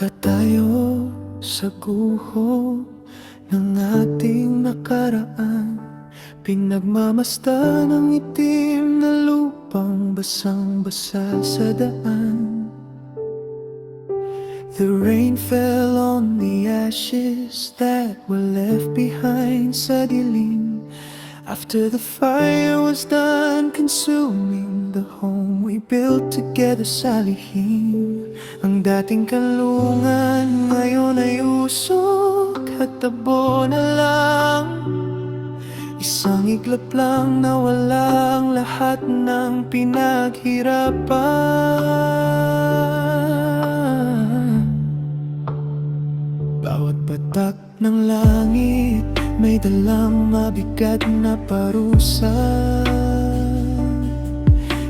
Nakatayo sa guho ng ating nakaraan, pinagmamasdan ng itim na lupang basang-basa sa daan. The rain fell on the ashes that were left behind sa dilim, after the fire was done consuming the home we built together sa lihim. Ang dating kanlungan ngayon ay usok at tabo na lang, isang iglap lang na walang lahat ng pinaghirapan. Bawat patak ng langit may dalang mabigat na parusa,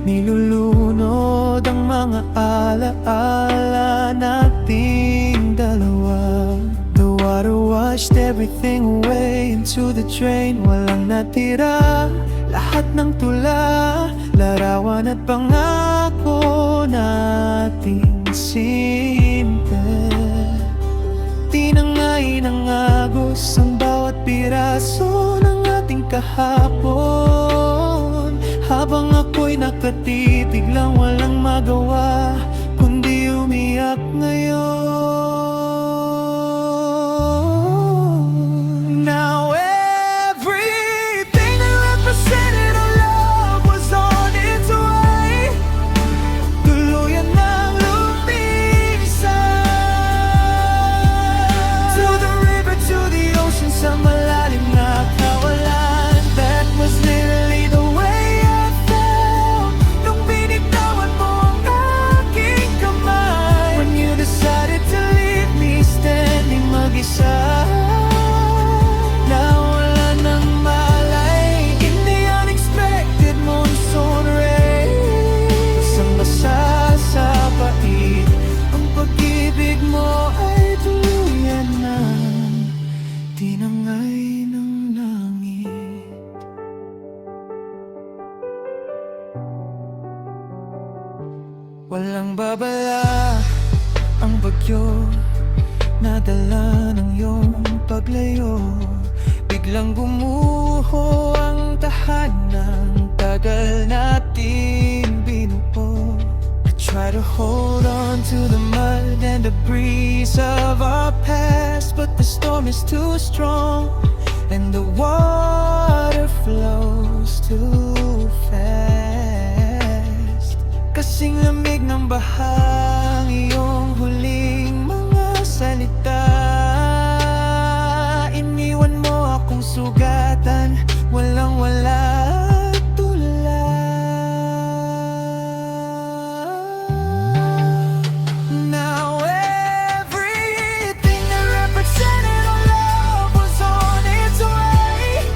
nilulunod ang mga alaala nating dalawa. The water washed everything away into the drain, walang natira, lahat ng tula, larawan at pangako nating simple. Tinangay ng agos ang bawat piraso ng ating kahapon, habang ako'y nakatitig lang, walang magawa kundi umiyak ngayon. Now everything that represented our love was on its way, tuluyan ng lumisan, to the river, to the ocean, sa malalim na kawalan. That was literally the way I felt nung binitawan mo ang aking kamay, when you decided to leave me standing mag-isa. Now wala nang malay in the unexpected monsoon rain, basang-basa sa pait, ang pag-ibig mo ay tuluyan na tinangay ng langit. Walang babala ang bagyo, nadala ng iyong paglayo, biglang gumuho ang tahanan, tagal natin binuo. I try to hold on to the mud and the breeze of our past, but the storm is too strong and the water flows too fast. Kasing lamig ng bahang iyong huling mga salita, iniwan mo akong sugatan, walang-wala at tula. Now everything that represented our love was on its way,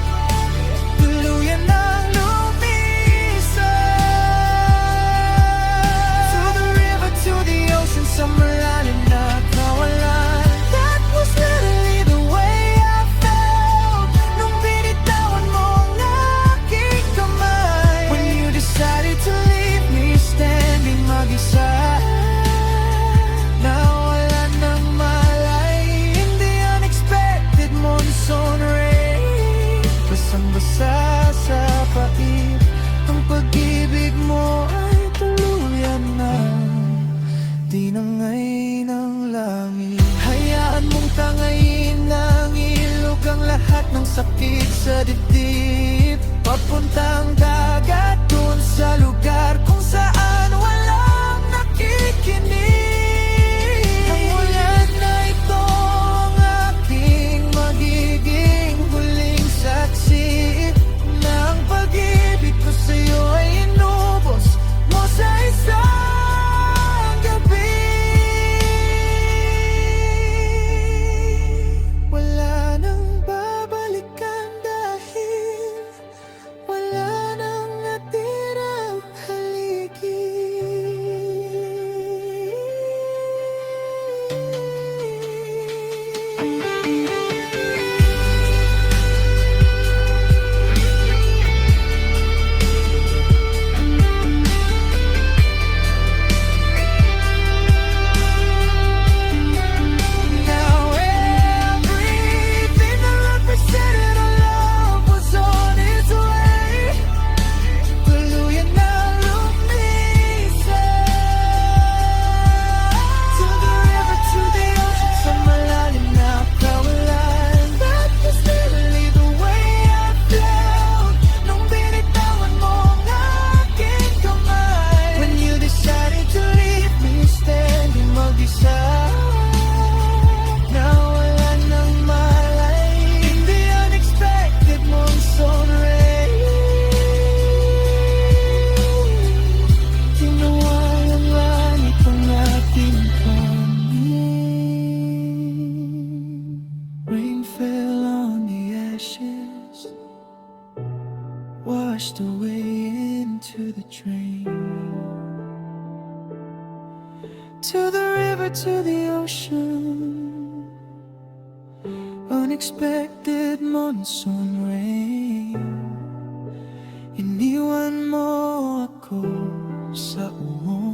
tuluyan ng lumisan, to the river, to the ocean, sa malalim na kawalan. That was literally the way I felt nung binitawan mo ang aking kamay, when you decided to leave me standing mag-isa. Now wala nang malay in the unexpected monsoon rain, basang-basa sa pait, ang pag-ibig mo ay tuluyan na tinangay ng langit. Hayaan mong tangayin ng ilog ang lahat ng sakit sa dibdib, papuntang dagat, dun sa lugar kung saan walang nakikinig. Ang ulan na ito ang aking magiging huling saksi, na ang pag-ibig ko sa'yo ay inubos mo sa isang gabi. Wala nang babalikan dahil wala nang natirang To the river, to the ocean, unexpected monsoon rain. Iniwan mo ako sa uwan.